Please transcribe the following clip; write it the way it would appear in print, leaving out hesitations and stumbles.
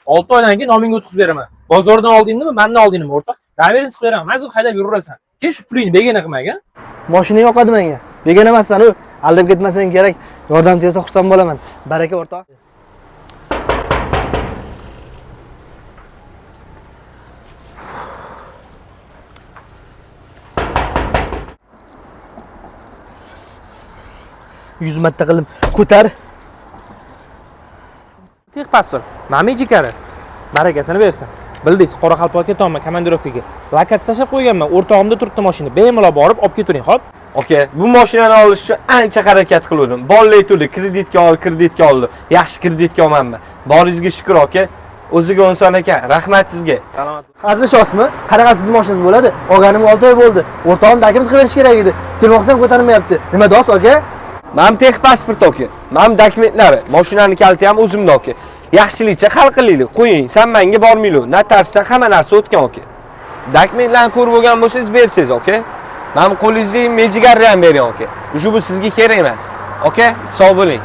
6 oydan keyin nomingga o'tkazib beraman. Bozordan oldingmi, mendan oldingmi o'rtoq? Daverini chiqib beraman. Mazkur haydab yuraverasan. Keyin shu pulingni begona qilmagin. Mashina yoqadi menga. Begona emassan-ku. Aldab ketmasang kerak. Yordam tegsa xursand bo'laman. Baraka o'rtoq. Yüz marta qildim. Ko'tar. Tex pasport. Mami jikari. Barakasini bersin. Bildingiz, Qoraqalpoqqa ketyapman komandirovkaga. Plakat tashab qo'yganman. O'rtog'imda turibdi mashina. Bemalol borib olib ketaring, xo'p? Oke, bu mashinani olish uchun ancha harakat qildim. Bollik to'li kreditga oldi. Yaxshi kreditga olmanmi? Boringizga shukr, oke. O'ziga inson ekan. Rahmat sizga. Salomat. Hazilshosmi? Qanaqa siz mashinangiz bo'ladi? Olganim 6 oy bo'ldi. O'rtog'im dokument qilib berish kerak edi. Telefon ko'tarmayapti. Nima dos, aka? Mam tex pasport oke. Mam dokumentlari, mashinani kaliti ham o'zimda oke. Yaxshilikcha hal qilaylik. Qo'ying, sen menga bormaylik. Notariusdan hamma narsa o'tgan oke. Dokumentlarni ko'rib bo'lgan bo'lsangiz bersangiz, oke? Men qo'lingizda mejigarni ham bering, oke. Ushbu sizga kerak emas. Oke? Sog' bo'ling.